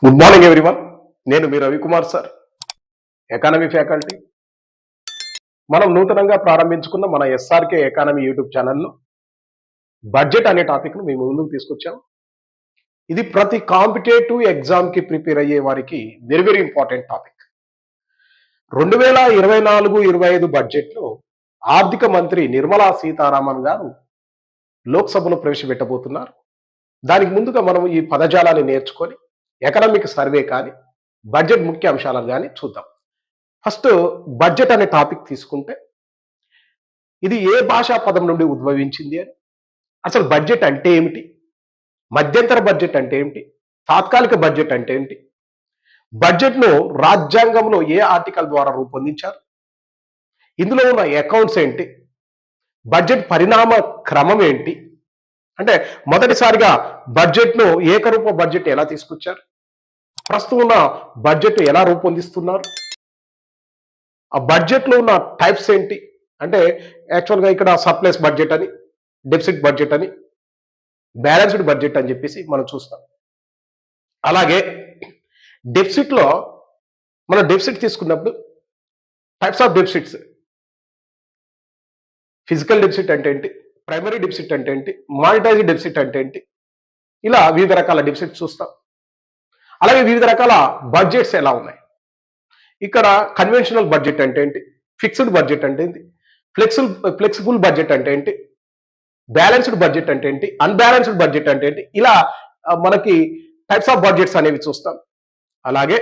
Good morning everyone. నేను మీ Ravikumar sir, economy faculty. మనం నూతనంగా ప్రారంభించుకున్న మన ఎస్ఆర్కే ఎకానమీ యూట్యూబ్ ఛానల్లో బడ్జెట్ అనే టాపిక్ను మేము ముందుకు తీసుకొచ్చాం. ఇది ప్రతి కాంపిటేటివ్ ఎగ్జామ్కి ప్రిపేర్ అయ్యే వారికి వెరీ వెరీ ఇంపార్టెంట్ టాపిక్. 2024-25 బడ్జెట్లో ఆర్థిక మంత్రి నిర్మలా సీతారామన్ గారు లోక్సభలో ప్రవేశపెట్టబోతున్నారు. దానికి ముందుగా మనం ఈ పదజాలాన్ని నేర్చుకొని ఎకనామిక్ సర్వే కానీ బడ్జెట్ ముఖ్య అంశాలను కానీ చూద్దాం. ఫస్ట్ బడ్జెట్ అనే టాపిక్ తీసుకుంటే ఇది ఏ భాషా పదం నుండి ఉద్భవించింది అని, అసలు బడ్జెట్ అంటే ఏమిటి, మధ్యంతర బడ్జెట్ అంటే ఏమిటి, తాత్కాలిక బడ్జెట్ అంటే ఏమిటి, బడ్జెట్ను రాజ్యాంగంలో ఏ ఆర్టికల్ ద్వారా రూపొందించారు, ఇందులో ఉన్న అకౌంట్స్ ఏంటి, బడ్జెట్ పరిణామ క్రమం ఏంటి, అంటే మొదటిసారిగా బడ్జెట్ను ఏకరూప బడ్జెట్ ఎలా తీసుకొచ్చారు, ప్రస్తుతం ఉన్న బడ్జెట్ ఎలా రూపొందిస్తున్నారు, ఆ బడ్జెట్లో ఉన్న టైప్స్ ఏంటి, అంటే యాక్చువల్గా ఇక్కడ సర్ప్లస్ బడ్జెట్ అని, డెఫిసిట్ బడ్జెట్ అని, బ్యాలెన్స్డ్ బడ్జెట్ అని చెప్పేసి మనం చూస్తాం. అలాగే డెఫిసిట్లో మనం డెఫిసిట్ తీసుకున్నప్పుడు types of deficits, physical deficit అంటే ఏంటి, ప్రైమరీ డెఫిసిట్ అంటే ఏంటి, మానిటైజ్డ్ డెఫిసిట్ అంటే ఏంటి, ఇలా వివిధ రకాల డెఫిసిట్ చూస్తాం. అలాగే వివిధ రకాల బడ్జెట్స్ ఎలా ఉన్నాయి, ఇక్కడ కన్వెన్షనల్ బడ్జెట్ అంటే ఏంటి, ఫిక్స్డ్ బడ్జెట్ అంటే ఏంటి, ఫ్లెక్సిబుల్ బడ్జెట్ అంటే ఏంటి, బ్యాలెన్స్డ్ బడ్జెట్ అంటే ఏంటి, అన్బ్యాలెన్స్డ్ బడ్జెట్ అంటే ఏంటి, ఇలా మనకి టైప్స్ ఆఫ్ బడ్జెట్స్ అనేవి చూస్తాం. అలాగే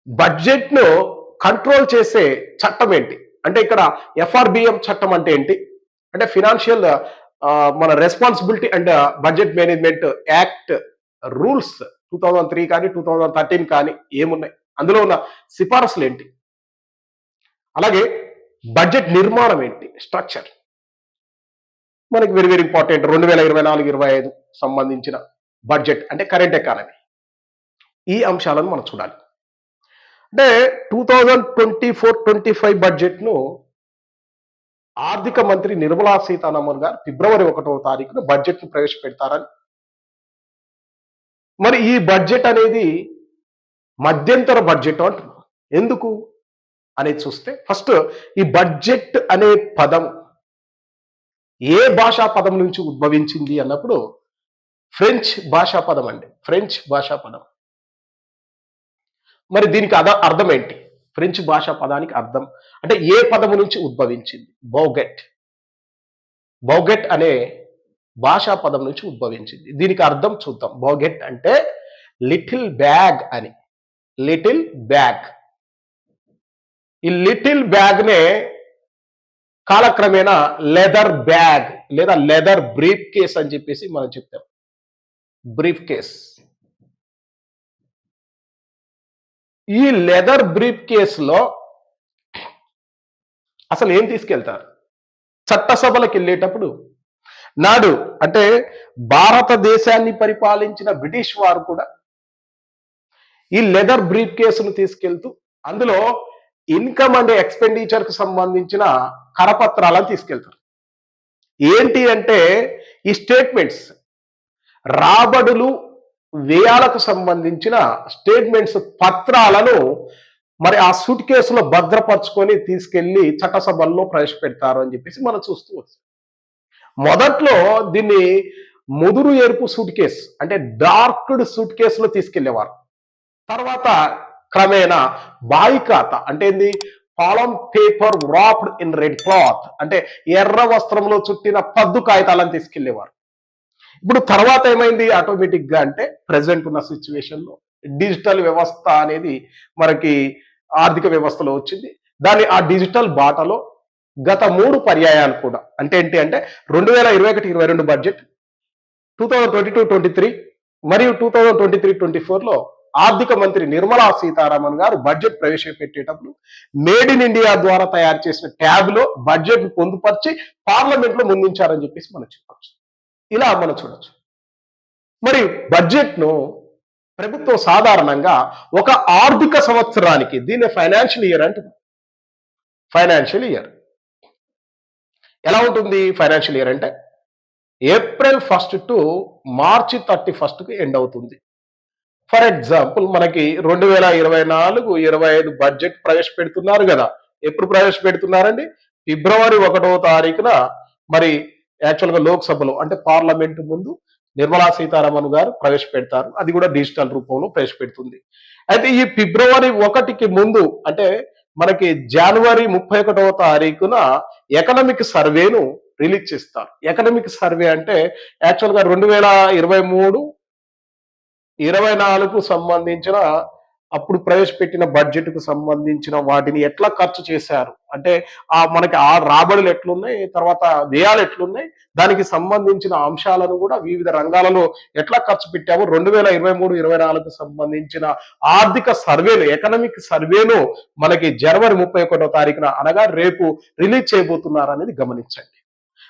బడ్జెట్ను కంట్రోల్ చేసే చట్టం ఏంటి, అంటే ఇక్కడ ఎఫ్ఆర్బిఎం చట్టం అంటే ఏంటి, అంటే ఫినాన్షియల్ మన responsibility and budget management act rules 2003 కానీ 2013 కానీ ఏమున్నాయి, అందులో ఉన్న సిఫారసులు ఏంటి, అలాగే బడ్జెట్ నిర్మాణం ఏంటి, స్ట్రక్చర్ మనకి వెరీ వెరీ ఇంపార్టెంట్. 2024-25 సంబంధించిన బడ్జెట్ అంటే కరెంట్ ఎకానమీ, ఈ అంశాలను మనం చూడాలి. అంటే 2024-25 బడ్జెట్ను ఆర్థిక మంత్రి నిర్మలా సీతారామన్ గారు ఫిబ్రవరి 1వ తారీఖున బడ్జెట్ను ప్రవేశపెడతారని, మరి ఈ బడ్జెట్ అనేది మధ్యంతర బడ్జెట్ అంటున్నాం. ఎందుకు అనేది చూస్తే ఫస్ట్ ఈ బడ్జెట్ అనే పదం ఏ భాషా పదం నుంచి ఉద్భవించింది అన్నప్పుడు ఫ్రెంచ్ భాషా పదం అండి, ఫ్రెంచ్ భాషా పదం. మరి దీనికి అర్థం ఏంటి, ఫ్రెంచ్ భాషా పదానికి అర్థం అంటే ఏ పదము నుంచి ఉద్భవించింది, బౌగెట్, బౌగెట్ అనే భాషా పదం నుంచి ఉద్భవించింది. దీనికి అర్థం చూద్దాం. బౌగెట్ అంటే లిటిల్ బ్యాగ్ అని, లిటిల్ బ్యాగ్. ఈ లిటిల్ బ్యాగ్ నే కాలక్రమేణా లెదర్ బ్యాగ్ లేదా లెదర్ బ్రీఫ్ కేస్ అని చెప్పేసి మనం చెప్తాం. Brief case. ఈ లెదర్ బ్రీఫ్ కేసులో అసలు ఏం తీసుకెళ్తారు, చట్టసభలకు వెళ్ళేటప్పుడు నాడు అంటే భారతదేశాన్ని పరిపాలించిన బ్రిటిష్ వారు కూడా ఈ లెదర్ బ్రీఫ్ కేసును తీసుకెళ్తూ అందులో ఇన్కమ్ అండ్ ఎక్స్పెండిచర్ కు సంబంధించిన కరపత్రాలను తీసుకెళ్తారు. ఏంటి అంటే ఈ స్టేట్మెంట్స్, రాబడులు వ్యయాలకు సంబంధించిన స్టేట్మెంట్స్ పత్రాలను మరి ఆ సూట్ కేసులో భద్రపరుచుకొని తీసుకెళ్లి చట్టసభల్లో ప్రవేశపెడతారు అని చెప్పేసి మనం చూస్తూ వస్తాం. మొదట్లో దీన్ని ముదురు ఎరుపు సూట్ కేస్ అంటే డార్క్డ్ సూట్ కేసులో తీసుకెళ్లేవారు. తర్వాత క్రమేణా బాయికాత అంటే ఏంది, పాలం paper wrapped in red cloth అంటే ఎర్ర వస్త్రంలో చుట్టిన పద్దు కాగితాలను తీసుకెళ్లేవారు. ఇప్పుడు తర్వాత ఏమైంది ఆటోమేటిక్ గా అంటే ప్రెసెంట్ ఉన్న సిచ్యువేషన్ లో డిజిటల్ వ్యవస్థ అనేది మనకి ఆర్థిక వ్యవస్థలో వచ్చింది. దాన్ని ఆ డిజిటల్ బాటలో గత 3 పర్యాయాలు కూడా అంటే ఏంటి అంటే 2021-22 బడ్జెట్, 2022-23 మరియు 2023-24లో ఆర్థిక మంత్రి నిర్మలా సీతారామన్ గారు బడ్జెట్ ప్రవేశపెట్టేటప్పుడు మేడ్ ఇన్ ఇండియా ద్వారా తయారు చేసిన ట్యాబ్ లో బడ్జెట్ ను పొందుపరిచి పార్లమెంట్ లో ముందుంచారని చెప్పేసి మనం చెప్పచ్చు. ఇలా మనం చూడొచ్చు. మరి బడ్జెట్ ను ప్రభుత్వం సాధారణంగా ఒక ఆర్థిక సంవత్సరానికి, దీన్ని ఫైనాన్షియల్ ఇయర్ అంటుంది. ఫైనాన్షియల్ ఇయర్ ఎలా ఉంటుంది, ఫైనాన్షియల్ ఇయర్ అంటే ఏప్రిల్ 1 టు మార్చి 31కు ఎండ్ అవుతుంది. ఫర్ ఎగ్జాంపుల్ మనకి 2024-25 బడ్జెట్ ప్రవేశపెడుతున్నారు కదా. ఎప్పుడు ప్రవేశపెడుతున్నారండి? ఫిబ్రవరి 1వ తారీఖున మరి యాక్చువల్‌గా లోక్‌సభలో అంటే పార్లమెంట్ ముందు నిర్మలా సీతారామన్ గారు ప్రవేశపెడతారు. అది కూడా డిజిటల్ రూపంలో ప్రవేశపెడుతుంది. అయితే ఈ ఫిబ్రవరి 1కి ముందు అంటే మనకి జనవరి 31వ తారీఖున ఎకనామిక్ సర్వేను రిలీజ్ చేస్తారు. ఎకనామిక్ సర్వే అంటే యాక్చువల్‌గా 2023 24కు సంబంధించిన అప్పుడు ప్రవేశపెట్టిన బడ్జెట్‌కు సంబంధించిన వాటిని ఎట్లా ఖర్చు చేశారు? అంటే మనకి ఆ రాబడులు ఎట్లున్నాయి? తర్వాత వ్యయాలు ఎట్లున్నాయి? దానికి సంబంధించిన అంశాలను కూడా వివిధ రంగాలలో ఎట్లా ఖర్చు పెట్టాము? 2023, 24కు సంబంధించిన ఆర్థిక సర్వేను, ఎకనామిక్ సర్వేను మనకి జనవరి 31వ తారీఖున అనగా రేపు రిలీజ్ చేయబోతున్నారనేది గమనించండి.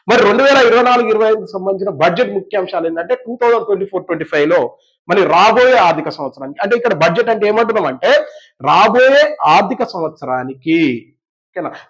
మరి 2024-25కి సంబంధించిన బడ్జెట్ ముఖ్యాంశాలు ఏంటంటే 2024-25లో మరి రాబోయే ఆర్థిక సంవత్సరానికి అంటే ఇక్కడ బడ్జెట్ అంటే ఏమంటున్నాం అంటే రాబోయే ఆర్థిక సంవత్సరానికి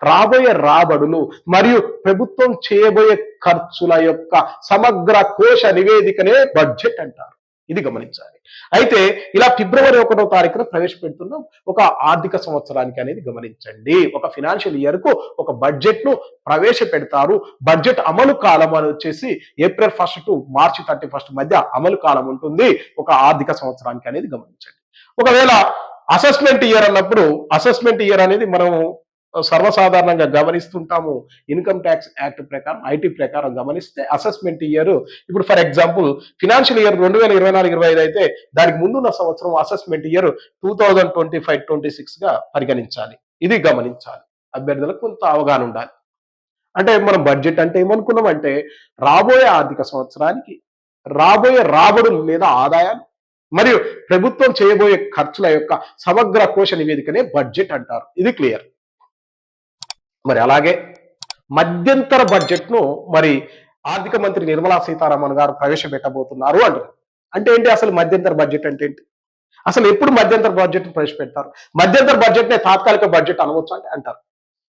రాబోయే రాబడులు మరియు ప్రభుత్వం చేయబోయే ఖర్చుల యొక్క సమగ్ర కోశ నివేదికనే బడ్జెట్ అంటారు. ఇది గమనించాలి. అయితే ఇలా ఫిబ్రవరి 1వ తారీఖున ప్రవేశపెడుతున్నాం ఒక ఆర్థిక సంవత్సరానికి అనేది గమనించండి. ఒక ఫినాన్షియల్ ఇయర్ కు ఒక బడ్జెట్ ను ప్రవేశపెడతారు. బడ్జెట్ అమలు కాలం అని వచ్చేసి ఏప్రిల్ 1 టు మార్చి 31 మధ్య అమలు కాలం ఉంటుంది ఒక ఆర్థిక సంవత్సరానికి అనేది గమనించండి. ఒకవేళ అసెస్మెంట్ ఇయర్ అన్నప్పుడు అసెస్మెంట్ ఇయర్ అనేది మనం సర్వసాధారణంగా గమనిస్తుంటాము. ఇన్కమ్ ట్యాక్స్ యాక్ట్ ప్రకారం ఐటీ ప్రకారం గమనిస్తే అసెస్మెంట్ ఇయర్ ఇప్పుడు ఫర్ ఎగ్జాంపుల్ ఫినాన్షియల్ ఇయర్ 2024-25 అయితే దానికి ముందున్న సంవత్సరం అసెస్మెంట్ ఇయర్ 2025-26 గా పరిగణించాలి. ఇది గమనించాలి. అభ్యర్థులకు కొంత అవగాహన ఉండాలి. అంటే మనం బడ్జెట్ అంటే ఏమనుకున్నామంటే రాబోయే ఆర్థిక సంవత్సరానికి రాబోయే రాబడులు లేదా ఆదాయాలు మరియు ప్రభుత్వం చేయబోయే ఖర్చుల యొక్క సమగ్ర కోశ నివేదికనే బడ్జెట్ అంటారు. ఇది క్లియర్. మరి అలాగే మధ్యంతర బడ్జెట్ ను మరి ఆర్థిక మంత్రి నిర్మలా సీతారామన్ గారు ప్రవేశపెట్టబోతున్నారు అంటారు. అంటే ఏంటి అసలు మధ్యంతర బడ్జెట్ అంటే ఏంటి? అసలు ఎప్పుడు మధ్యంతర బడ్జెట్ ప్రవేశపెడతారు? మధ్యంతర బడ్జెట్ నే తాత్కాలిక బడ్జెట్ అనవచ్చు అంటే అంటారు.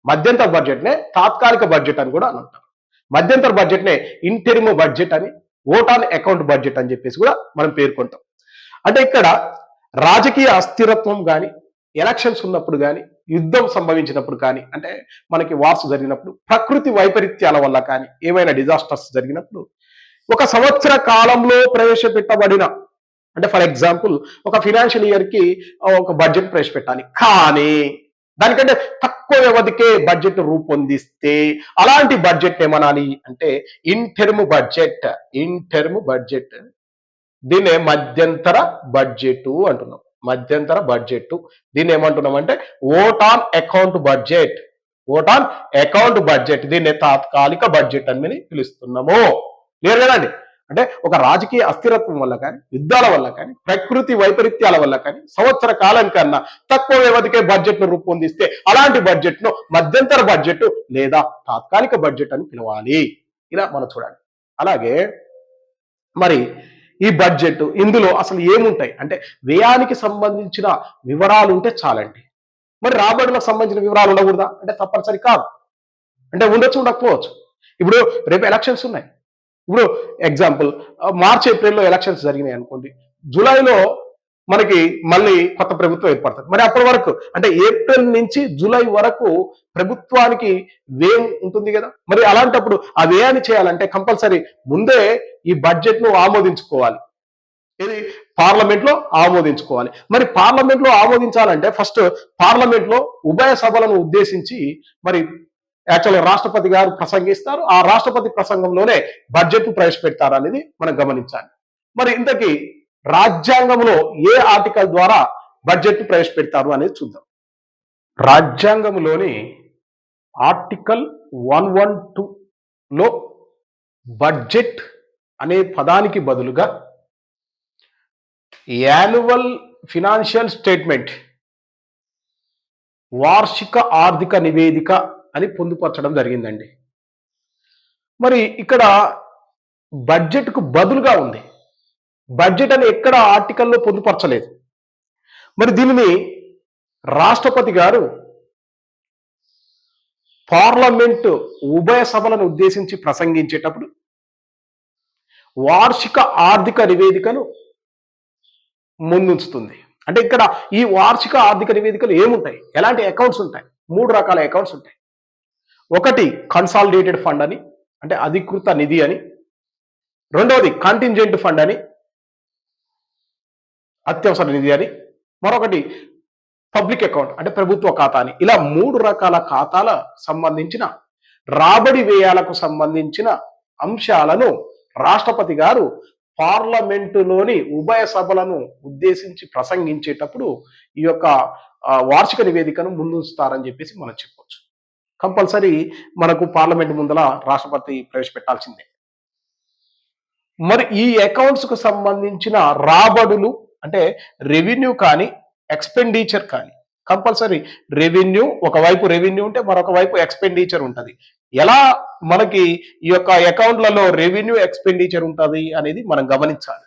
మధ్యంతర బడ్జెట్ నే తాత్కాలిక బడ్జెట్ అని కూడా అంటారు. మధ్యంతర బడ్జెట్ నే ఇంటెరిమ్ బడ్జెట్ అని, ఓట్ ఆన్ అకౌంట్ బడ్జెట్ అని చెప్పేసి కూడా మనం పేర్కొంటాం. అంటే ఇక్కడ రాజకీయ అస్థిరత్వం కానీ ఎలక్షన్స్ ఉన్నప్పుడు కానీ యుద్ధం సంభవించినప్పుడు కానీ అంటే మనకి వార్స్ జరిగినప్పుడు ప్రకృతి వైపరీత్యాల వల్ల కానీ ఏమైనా డిజాస్టర్స్ జరిగినప్పుడు ఒక సంవత్సర కాలంలో ప్రవేశపెట్టబడిన అంటే ఫర్ ఎగ్జాంపుల్ ఒక ఫినాన్షియల్ ఇయర్ కి ఒక బడ్జెట్ ప్రవేశపెట్టాలి కానీ దానికంటే తక్కువ వ్యవధికే బడ్జెట్ రూపొందిస్తే అలాంటి బడ్జెట్ ఏమనాలి అంటే ఇంటర్మ్ బడ్జెట్ దీన్నే మధ్యంతర బడ్జెట్ అంటున్నాం. మధ్యంతర బడ్జెట్ దీన్ని ఏమంటున్నాం అంటే ఓట్ ఆన్ అకౌంట్ బడ్జెట్ దీన్ని తాత్కాలిక బడ్జెట్ అని పిలుస్తున్నాము. క్లియర్ కదండి? అంటే ఒక రాజకీయ అస్థిరత్వం వల్ల కానీ యుద్ధాల వల్ల కానీ ప్రకృతి వైపరీత్యాల వల్ల కానీ సంవత్సర కాలం కన్నా తక్కువ వ్యవధికే బడ్జెట్ ను రూపొందిస్తే అలాంటి బడ్జెట్ ను మధ్యంతర బడ్జెట్ లేదా తాత్కాలిక బడ్జెట్ అని పిలవాలి. ఇలా మనం చూడాలి. అలాగే మరి ఈ బడ్జెట్ ఇందులో అసలు ఏముంటాయి అంటే వ్యయానికి సంబంధించిన వివరాలు ఉంటే చాలండి. మరి రాబడులకు సంబంధించిన వివరాలు ఉండకూడదా అంటే తప్పనిసరి కాదు. అంటే ఉండొచ్చు ఉండకపోవచ్చు. ఇప్పుడు రేపు ఎలక్షన్స్ ఉన్నాయి. ఇప్పుడు ఎగ్జాంపుల్ మార్చ్ ఏప్రిల్లో ఎలక్షన్స్ జరిగినాయి అనుకోండి, జూలైలో మనకి మళ్ళీ కొత్త ప్రభుత్వం ఏర్పడుతుంది. మరి అప్పటి వరకు అంటే ఏప్రిల్ నుంచి జూలై వరకు ప్రభుత్వానికి వ్యయం ఉంటుంది కదా. మరి అలాంటప్పుడు ఆ వ్యయాన్ని చేయాలంటే కంపల్సరీ ముందే ఈ బడ్జెట్ ను ఆమోదించుకోవాలి. ఇది పార్లమెంట్ లో ఆమోదించుకోవాలి. మరి పార్లమెంట్ లో ఆమోదించాలంటే ఫస్ట్ పార్లమెంట్ లో ఉభయ సభలను ఉద్దేశించి మరి యాక్చువల్గా రాష్ట్రపతి గారు ప్రసంగిస్తారు. ఆ రాష్ట్రపతి ప్రసంగంలోనే బడ్జెట్ ను ప్రవేశపెడతారు అనేది మనం గమనించాలి. మరి ఇంతకీ రాజ్యాంగంలో ఏ ఆర్టికల్ ద్వారా బడ్జెట్ ను ప్రవేశపెడతారు అనేది చూద్దాం. రాజ్యాంగంలోని ఆర్టికల్ 112లో బడ్జెట్ అనే పదానికి బదులుగా యాన్యువల్ ఫినాన్షియల్ స్టేట్మెంట్ వార్షిక ఆర్థిక నివేదిక అని పొందుపరచడం జరిగిందండి. మరి ఇక్కడ బడ్జెట్ కు బదులుగా ఉంది. బడ్జెట్ అని ఎక్కడ ఆర్టికల్లో పొందుపరచలేదు. మరి దీనిని రాష్ట్రపతి గారు పార్లమెంటు ఉభయ సభలను ఉద్దేశించి ప్రసంగించేటప్పుడు వార్షిక ఆర్థిక నివేదికను ముందుంచుతుంది. అంటే ఇక్కడ ఈ వార్షిక ఆర్థిక నివేదికలు ఏముంటాయి, ఎలాంటి అకౌంట్స్ ఉంటాయి? 3 రకాల అకౌంట్స్ ఉంటాయి. ఒకటి కన్సాలిడేటెడ్ ఫండ్ అని, అంటే అధికృత నిధి అని. రెండవది కాంటింజెంట్ ఫండ్ అని, అత్యవసర నిధి అని. మరొకటి పబ్లిక్ అకౌంట్ అంటే ప్రభుత్వ ఖాతా అని. ఇలా 3 రకాల ఖాతాల సంబంధించిన రాబడి వ్యయాలకు సంబంధించిన అంశాలను రాష్ట్రపతి గారు పార్లమెంటులోని ఉభయ సభలను ఉద్దేశించి ప్రసంగించేటప్పుడు ఈ యొక్క వార్షిక నివేదికను ముందుంచుతారని చెప్పేసి మనం చెప్పొచ్చు. కంపల్సరీ మనకు పార్లమెంట్ ముందల రాష్ట్రపతి ప్రవేశపెట్టాల్సిందే. మరి ఈ అకౌంట్స్ కు సంబంధించిన రాబడులు అంటే రెవెన్యూ కానీ ఎక్స్పెండిచర్ కానీ కంపల్సరీ రెవెన్యూ, ఒకవైపు రెవెన్యూ ఉంటే మరొక వైపు ఎక్స్పెండిచర్ ఉంటుంది. ఎలా మనకి ఈ యొక్క అకౌంట్లలో రెవెన్యూ ఎక్స్పెండిచర్ ఉంటుంది అనేది మనం గమనించాలి.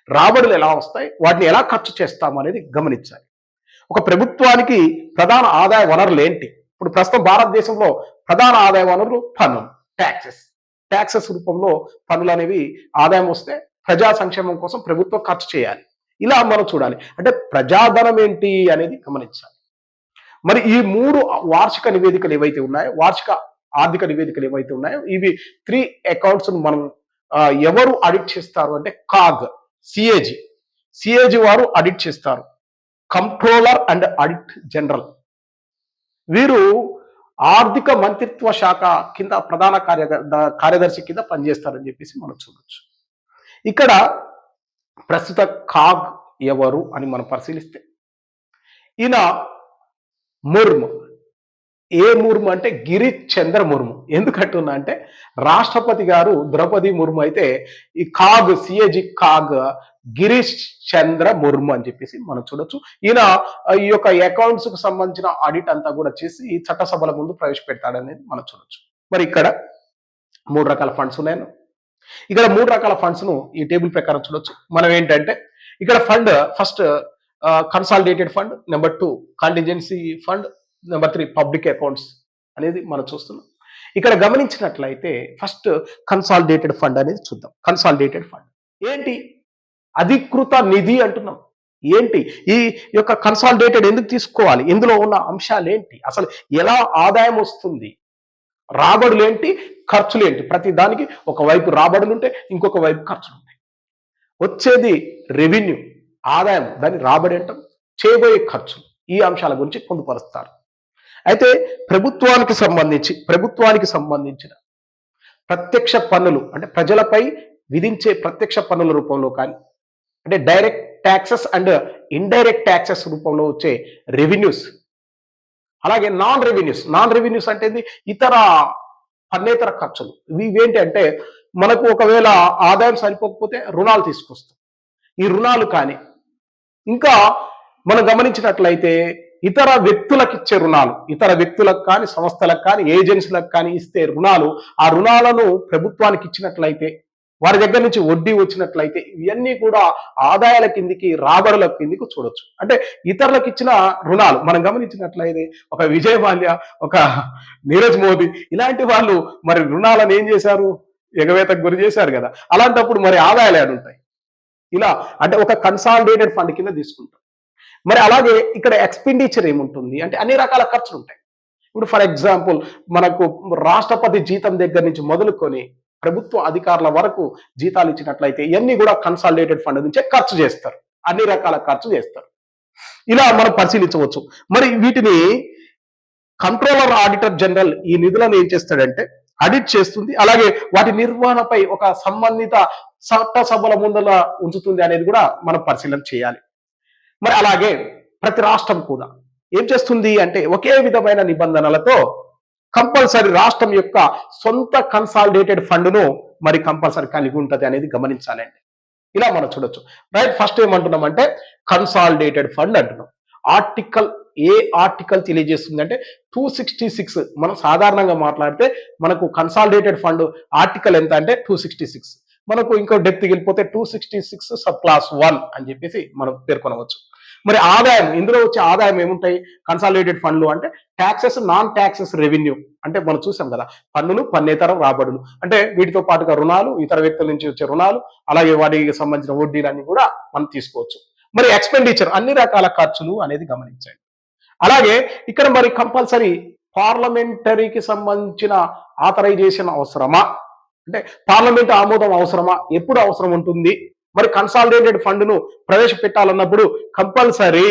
రాబడులు ఎలా వస్తాయి, వాటిని ఎలా ఖర్చు చేస్తాం అనేది గమనించాలి. ఒక ప్రభుత్వానికి ప్రధాన ఆదాయ వనరులు ఏంటి? ఇప్పుడు ప్రస్తుతం భారతదేశంలో ప్రధాన ఆదాయ వనరులు పన్ను, ట్యాక్సెస్ రూపంలో పన్నులు అనేవి ఆదాయం వస్తే ప్రజా సంక్షేమం కోసం ప్రభుత్వం ఖర్చు చేయాలి. ఇలా మనం చూడాలి. అంటే ప్రజాధనం ఏంటి అనేది గమనించాలి. మరి ఈ 3 వార్షిక నివేదికలు ఏవైతే ఉన్నాయో, వార్షిక ఆర్థిక నివేదికలు ఏవైతే ఉన్నాయో, ఇవి 3 అకౌంట్స్ మనం ఎవరు ఆడిట్ చేస్తారు అంటే సిఏజీ వారు ఆడిట్ చేస్తారు. కంట్రోలర్ అండ్ ఆడిట్ జనరల్ వీరు ఆర్థిక మంత్రిత్వ శాఖ కింద ప్రధాన కార్యదర్శి కింద పనిచేస్తారని చెప్పేసి మనం చూడొచ్చు. ఇక్కడ ప్రస్తుత కాగ్ ఎవరు అని మనం పరిశీలిస్తే ఈయన ముర్ము. ఏ ముర్ము అంటే గిరీష్ చంద్ర ముర్ము. ఎందుకంటున్నా అంటే రాష్ట్రపతి గారు ద్రౌపది ముర్ము అయితే ఈ సిఏజీ కాగ్ గిరీష్ చంద్ర ముర్ము అని చెప్పేసి మనం చూడొచ్చు. ఈయన ఈ యొక్క అకౌంట్స్ కు సంబంధించిన ఆడిట్ అంతా కూడా చేసి చట్టసభల ముందు ప్రవేశపెడతాడనేది మనం చూడొచ్చు. మరి ఇక్కడ 3 రకాల ఫండ్స్ ఉన్నాయి. ఇక్కడ 3 రకాల ఫండ్స్ ను ఈ టేబుల్ ప్రకారం చూడొచ్చు. మనం ఏంటంటే ఇక్కడ fund first consolidated fund, number 2 contingency fund, number 3 public accounts అనేది మనం చూస్తున్నాం. ఇక్కడ గమనించినట్లయితే ఫస్ట్ కన్సాలిడేటెడ్ ఫండ్ అనేది చూద్దాం. కన్సాలిడేటెడ్ ఫండ్ ఏంటి? అధికృత నిధి అంటున్నాం. ఏంటి ఈ యొక్క కన్సాలిడేటెడ్ ఎందుకు తీసుకోవాలి? ఇందులో ఉన్న అంశాలు ఏంటి? అసలు ఎలా ఆదాయం వస్తుంది? రాబడులు ఏంటి, ఖర్చులు ఏంటి? ప్రతి దానికి ఒకవైపు రాబడులు ఉంటే ఇంకొక వైపు ఖర్చులు ఉంటాయి. వచ్చేది రెవెన్యూ ఆదాయం, దాన్ని రాబడి అంటాం. చేయబోయే ఖర్చులు, ఈ అంశాల గురించి పొందుపరుస్తారు. అయితే ప్రభుత్వానికి సంబంధించిన ప్రత్యక్ష పన్నులు అంటే ప్రజలపై విధించే ప్రత్యక్ష పన్నుల రూపంలో కానీ, అంటే direct taxes and indirect taxes రూపంలో వచ్చే రెవెన్యూస్, అలాగే నాన్ రెవెన్యూస్ అంటే ఇతర పన్నేతర ఖర్చులు. ఇవేంటి అంటే మనకు ఒకవేళ ఆదాయం సరిపోకపోతే రుణాలు తీసుకొస్తాం. ఈ రుణాలు కానీ, ఇంకా మనం గమనించినట్లయితే ఇతర వ్యక్తులకు ఇచ్చే రుణాలు, ఇతర వ్యక్తులకు కానీ సంస్థలకు కానీ ఏజెన్సీలకు కానీ ఇస్తే రుణాలు, ఆ రుణాలను ప్రభుత్వానికి ఇచ్చినట్లయితే వారి దగ్గర నుంచి వడ్డీ వచ్చినట్లయితే ఇవన్నీ కూడా ఆదాయాల కిందికి, రాబడుల కిందికి చూడొచ్చు. అంటే ఇతరులకు ఇచ్చిన రుణాలు మనం గమనించినట్లయితే ఒక విజయ్ మాల్యా, ఒక నీరజ్ మోదీ ఇలాంటి వాళ్ళు మరి రుణాలను ఏం చేశారు? ఎగవేతకు గురి చేశారు కదా. అలాంటప్పుడు మరి ఆదాయాలు ఏడుంటాయి? ఇలా అంటే ఒక కన్సాలిడేటెడ్ ఫండ్ కింద తీసుకుంటాం. మరి అలాగే ఇక్కడ ఎక్స్పెండిచర్ ఏముంటుంది అంటే అన్ని రకాల ఖర్చులు ఉంటాయి. ఇప్పుడు ఫర్ ఎగ్జాంపుల్ మనకు రాష్ట్రపతి జీతం దగ్గర నుంచి మొదలుకొని ప్రభుత్వ అధికారుల వరకు జీతాలు ఇచ్చినట్లయితే ఇవన్నీ కూడా కన్సాలిడేటెడ్ ఫండ్ నుంచే ఖర్చు చేస్తారు. అన్ని రకాల ఖర్చు చేస్తారు. ఇలా మనం పరిశీలించవచ్చు. మరి వీటిని కంట్రోలర్ ఆడిటర్ జనరల్ ఈ నిధులను ఏం చేస్తాడంటే ఆడిట్ చేస్తుంది. అలాగే వాటి నిర్వహణపై ఒక సంబంధిత చట్టసభల ముందర ఉంచుతుంది అనేది కూడా మనం పరిశీలన చేయాలి. మరి అలాగే ప్రతి రాష్ట్రం కూడా ఏం చేస్తుంది అంటే ఒకే విధమైన నిబంధనలతో కంపల్సరీ రాష్ట్రం యొక్క సొంత కన్సాలిడేటెడ్ ఫండ్ను మరి కంపల్సరీ కలిగి ఉంటుంది అనేది గమనించాలండి. ఇలా మనం చూడొచ్చు. రైట్, ఫస్ట్ ఏమంటున్నామంటే కన్సాలిడేటెడ్ ఫండ్ అంటున్నాం. ఆర్టికల్ తెలియజేస్తుంది అంటే 266. మనం సాధారణంగా మాట్లాడితే మనకు కన్సాలిడేటెడ్ ఫండ్ ఆర్టికల్ ఎంత అంటే 266. మనకు ఇంకో డెప్త్ వెళ్ళిపోతే 266 సబ్ క్లాస్ 1 అని చెప్పేసి మనం పేర్కొనవచ్చు. మరి ఆదాయం, ఇందులో వచ్చే ఆదాయం ఏముంటాయి కన్సాలిడేటెడ్ ఫండ్లు అంటే ట్యాక్సెస్, నాన్ ట్యాక్సెస్ రెవెన్యూ అంటే మనం చూసాం కదా, పన్నులు, పన్నేతర రాబడులు అంటే వీటితో పాటుగా రుణాలు, ఇతర వ్యక్తుల నుంచి వచ్చే రుణాలు, అలాగే వాటికి సంబంధించిన వడ్డీలన్నీ కూడా మనం తీసుకోవచ్చు. మరి ఎక్స్పెండిచర్ అన్ని రకాల ఖర్చులు అనేది గమనించండి. అలాగే ఇక్కడ మరి కంపల్సరీ పార్లమెంటరీకి సంబంధించిన ఆథరైజేషన్ అవసరమా, అంటే పార్లమెంట్ ఆమోదం అవసరమా, ఎప్పుడు అవసరం ఉంటుంది, మరి కన్సాలిడేటెడ్ ఫండ్ను ప్రవేశపెట్టాలన్నప్పుడు కంపల్సరీ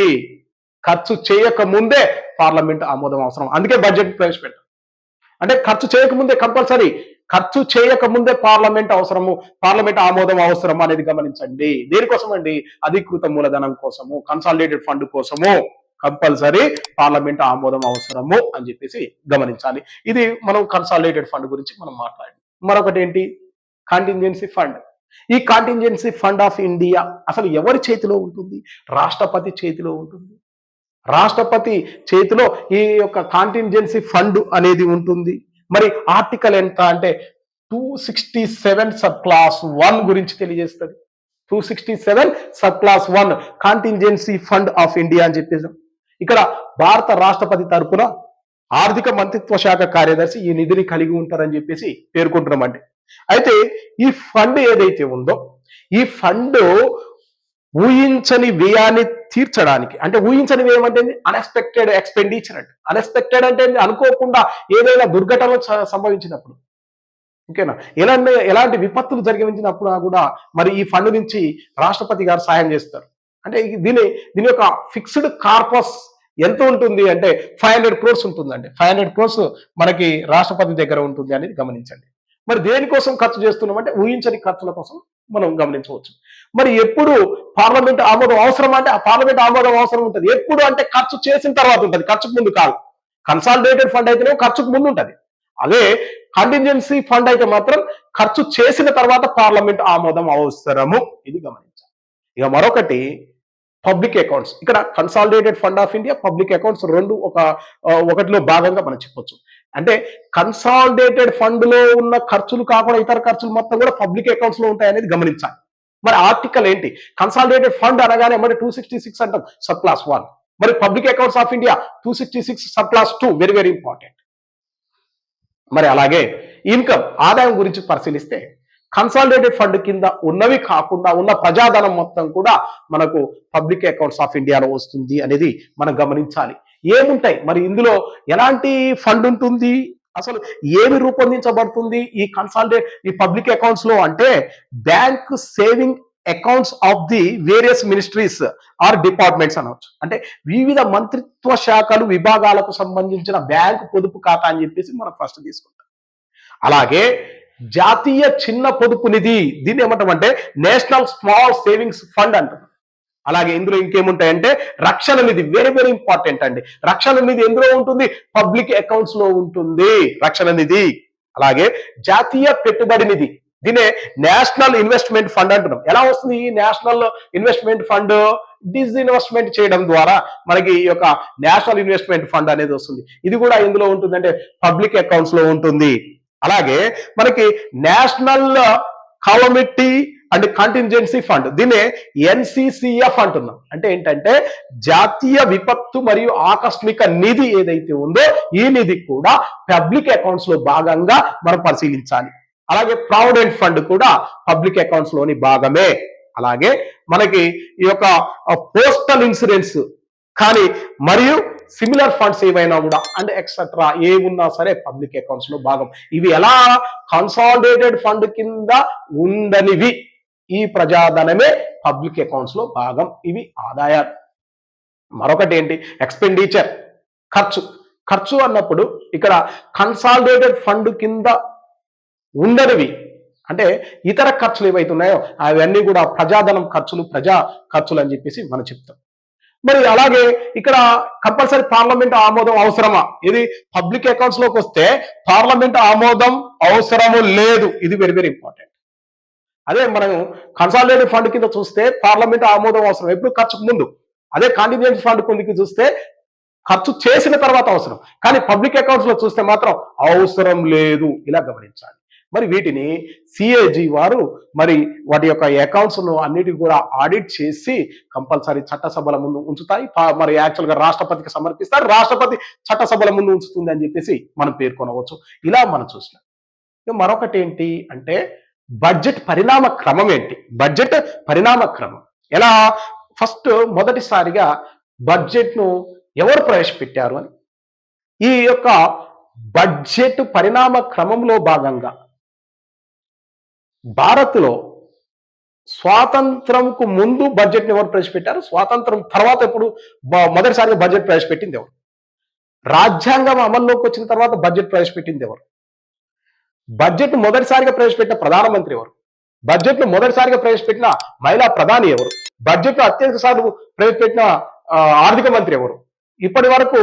ఖర్చు చేయక ముందే పార్లమెంట్ ఆమోదం అవసరం. అందుకే బడ్జెట్ ప్రవేశపెట్టాలి. అంటే ఖర్చు చేయకముందే కంపల్సరీ, ఖర్చు చేయకముందే పార్లమెంట్ అవసరము, పార్లమెంట్ ఆమోదం అవసరం అనేది గమనించండి. దేనికోసం అండి? అధికృత మూలధనం కోసము, కన్సాలిడేటెడ్ ఫండ్ కోసము కంపల్సరీ పార్లమెంట్ ఆమోదం అవసరము అని చెప్పేసి గమనించాలి. ఇది మనం కన్సాలిడేటెడ్ ఫండ్ గురించి మనం మాట్లాడి. మరొకటి ఏంటి? Contingency fund. ఈ కాంటింజెన్సీ ఫండ్ ఆఫ్ ఇండియా అసలు ఎవరి చేతిలో ఉంటుంది? రాష్ట్రపతి చేతిలో ఉంటుంది. రాష్ట్రపతి చేతిలో ఈ యొక్క కాంటింజెన్సీ ఫండ్ అనేది ఉంటుంది. మరి ఆర్టికల్ ఎంత అంటే 267 సబ్ క్లాస్ 1 గురించి తెలియజేస్తుంది. 267 sub class 1 contingency fund of India అని చెప్పేసి ఇక్కడ భారత రాష్ట్రపతి తరపున ఆర్థిక మంత్రిత్వ శాఖ కార్యదర్శి ఈ నిధిని కలిగి ఉంటారని చెప్పేసి పేర్కొంటున్నామండి. అయితే ఈ ఫండ్ ఏదైతే ఉందో ఈ ఫండ్ ఊహించని వ్యయాన్ని తీర్చడానికి, అంటే ఊహించని వ్యయం అంటే అన్ఎక్స్పెక్టెడ్ ఎక్స్పెండిచర్. అంటే అన్ఎక్స్పెక్టెడ్ అంటే అనుకోకుండా ఏదైనా దుర్ఘటనలు సంభవించినప్పుడు, ఓకేనా, ఎలాంటి విపత్తులు జరిగించినప్పుడు కూడా మరి ఈ ఫండ్ నుంచి రాష్ట్రపతి గారు సాయం చేస్తారు. అంటే దీని యొక్క ఫిక్స్డ్ కార్పస్ ఎంత ఉంటుంది అంటే 500 crores ఉంటుందండి. 500 crores మనకి రాష్ట్రపతి దగ్గర ఉంటుంది అనేది గమనించండి. మరి దేనికోసం ఖర్చు చేస్తున్నామంటే ఊహించని ఖర్చుల కోసం మనం గమనించవచ్చు. మరి ఎప్పుడు పార్లమెంట్ ఆమోదం అవసరం అంటే ఆ పార్లమెంట్ ఆమోదం అవసరం ఉంటుంది. ఎప్పుడు అంటే ఖర్చు చేసిన తర్వాత ఉంటుంది, ఖర్చుకు ముందు కాదు. కన్సాలిడేటెడ్ ఫండ్ అయితేనే ఖర్చుకు ముందు ఉంటుంది. అదే కాంటింజెన్సీ ఫండ్ అయితే మాత్రం ఖర్చు చేసిన తర్వాత పార్లమెంట్ ఆమోదం అవసరము. ఇది గమనించాలి. ఇక మరొకటి పబ్లిక్ అకౌంట్స్. ఇక్కడ consolidated fund of India, public accounts రెండు ఒకటిలో భాగంగా మనం చెప్పొచ్చు. అంటే కన్సాలిడేటెడ్ ఫండ్ లో ఉన్న ఖర్చులు కాకుండా ఇతర ఖర్చులు మొత్తం కూడా పబ్లిక్ అకౌంట్స్ లో ఉంటాయి అనేది గమనించాలి. మరి ఆర్టికల్ ఏంటి? కన్సాలిడేటెడ్ ఫండ్ అనగానే మరి 266 అంటాం సబ్ క్లాస్ 1. మరి public accounts of India 266 sub class 2 very very important. మరి అలాగే ఇన్కమ్, ఆదాయం గురించి పరిశీలిస్తే కన్సాలిడేటెడ్ ఫండ్ కింద ఉన్నవి కాకుండా ఉన్న ప్రజాధనం మొత్తం కూడా మనకు పబ్లిక్ అకౌంట్స్ ఆఫ్ ఇండియాలో వస్తుంది అనేది మనం గమనించాలి. ఏముంటాయి మరి ఇందులో? ఎలాంటి ఫండ్ ఉంటుంది, అసలు ఏమి రూపొందించబడుతుంది ఈ పబ్లిక్ అకౌంట్స్ లో అంటే bank saving accounts of the various ministries or departments అనవచ్చు. అంటే వివిధ మంత్రిత్వ శాఖలు, విభాగాలకు సంబంధించిన బ్యాంకు పొదుపు ఖాతా అని చెప్పేసి మనం ఫస్ట్ తీసుకుంటాం. అలాగే జాతీయ చిన్న పొదుపు నిధి, దీన్ని ఏమంటామంటే నేషనల్ స్మాల్ సేవింగ్స్ ఫండ్ అంటారు. అలాగే ఇందులో ఇంకేముంటాయంటే రక్షణ నిధి, వెరీ వెరీ ఇంపార్టెంట్ అండి. రక్షణ నిధి ఎందులో ఉంటుంది? పబ్లిక్ అకౌంట్స్ లో ఉంటుంది రక్షణ నిధి. అలాగే జాతీయ పెట్టుబడి నిధి, దీనే నేషనల్ ఇన్వెస్ట్మెంట్ ఫండ్ అంటున్నాం. ఎలా వస్తుంది ఈ నేషనల్ ఇన్వెస్ట్మెంట్ ఫండ్? డిస్ఇన్వెస్ట్మెంట్ చేయడం ద్వారా మనకి ఈ యొక్క నేషనల్ ఇన్వెస్ట్మెంట్ ఫండ్ అనేది వస్తుంది. ఇది కూడా ఎందులో ఉంటుంది అంటే పబ్లిక్ అకౌంట్స్ లో ఉంటుంది. అలాగే మనకి నేషనల్ కాలమిటీ అండ్ కాంటింజెన్సీ ఫండ్, దీన్నే ఎన్సిసిఎఫ్ అంటున్నాం. అంటే ఏంటంటే జాతీయ విపత్తు మరియు ఆకస్మిక నిధి ఏదైతే ఉందో ఈ నిధి కూడా పబ్లిక్ అకౌంట్స్ లో భాగంగా మనం పరిశీలించాలి. అలాగే ప్రావిడెంట్ ఫండ్ కూడా పబ్లిక్ అకౌంట్స్ లోని భాగమే. అలాగే మనకి ఈ యొక్క పోస్టల్ ఇన్సూరెన్స్ కానీ మరియు సిమిలర్ ఫండ్స్ ఏవైనా కూడా అండ్ ఎక్సెట్రా ఏమున్నా సరే పబ్లిక్ అకౌంట్స్ లో భాగం. ఇవి ఎలా? కన్సాలిడేటెడ్ ఫండ్ కింద ఉండనివి, ఈ ప్రజాధనమే పబ్లిక్ అకౌంట్స్ లో భాగం. ఇవి ఆదాయాలు. మరొకటి ఏంటి? ఎక్స్పెండిచర్, ఖర్చు. ఖర్చు అన్నప్పుడు ఇక్కడ కన్సాలిడేటెడ్ ఫండ్ కింద ఉండనివి అంటే ఇతర ఖర్చులు ఏవైతే ఉన్నాయో అవన్నీ కూడా ప్రజాధనం ఖర్చులు, ప్రజా ఖర్చులు అని చెప్పేసి మనం చెప్తాం. మరి అలాగే ఇక్కడ కంపల్సరీ పార్లమెంట్ ఆమోదం అవసరమా? ఇది పబ్లిక్ అకౌంట్స్ లోకి వస్తే పార్లమెంట్ ఆమోదం అవసరము లేదు. ఇది వెరీ వెరీ ఇంపార్టెంట్. అదే మనం కన్సాలిడేటెడ్ ఫండ్ కింద చూస్తే పార్లమెంట్ ఆమోదం అవసరం ఎప్పుడు? ఖర్చుకు ముందు. అదే కాంటింజెన్సీ ఫండ్ కిందకి చూస్తే ఖర్చు చేసిన తర్వాత అవసరం. కానీ పబ్లిక్ అకౌంట్స్ లో చూస్తే మాత్రం అవసరం లేదు. ఇలా గమనించాలి. మరి వీటిని సిఏజీ వారు మరి వాటి యొక్క అకౌంట్స్ అన్నిటికీ కూడా ఆడిట్ చేసి కంపల్సరీ చట్టసభల ముందు ఉంచుతాయి. మరి యాక్చువల్గా రాష్ట్రపతికి సమర్పిస్తారు, రాష్ట్రపతి చట్టసభల ముందు ఉంచుతుంది అని చెప్పేసి మనం పేర్కొనవచ్చు. ఇలా మనం చూసినాం. మరొకటి ఏంటి అంటే బడ్జెట్ పరిణామ క్రమం ఏంటి? బడ్జెట్ పరిణామ క్రమం ఎలా? ఫస్ట్ మొదటిసారిగా బడ్జెట్ను ఎవరు ప్రవేశపెట్టారు అని. ఈ యొక్క బడ్జెట్ పరిణామ క్రమంలో భాగంగా భారత్లో స్వాతంత్రంకు ముందు బడ్జెట్ని ఎవరు ప్రవేశపెట్టారు, స్వాతంత్రం తర్వాత ఎప్పుడు మొదటిసారిగా బడ్జెట్ ప్రవేశపెట్టింది ఎవరు, రాజ్యాంగం అమల్లోకి వచ్చిన తర్వాత బడ్జెట్ ప్రవేశపెట్టింది ఎవరు, బడ్జెట్ మొదటిసారిగా ప్రవేశపెట్టిన ప్రధానమంత్రి ఎవరు, బడ్జెట్ మొదటిసారిగా ప్రవేశపెట్టిన మహిళా ప్రధాని ఎవరు, బడ్జెట్ అత్యధిక సార్లు ప్రవేశపెట్టిన ఆర్థిక మంత్రి ఎవరు, ఇప్పటి వరకు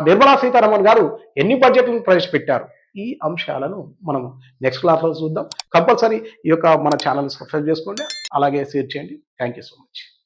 నిర్మలా సీతారామన్ గారు ఎన్ని బడ్జెట్లను ప్రవేశపెట్టారు. ఈ అంశాలను మనం నెక్స్ట్ క్లాస్లో చూద్దాం. కంపల్సరీ ఈ యొక్క మన ఛానల్ సబ్స్క్రైబ్ చేసుకోండి, అలాగే షేర్ చేయండి. Thank you so much.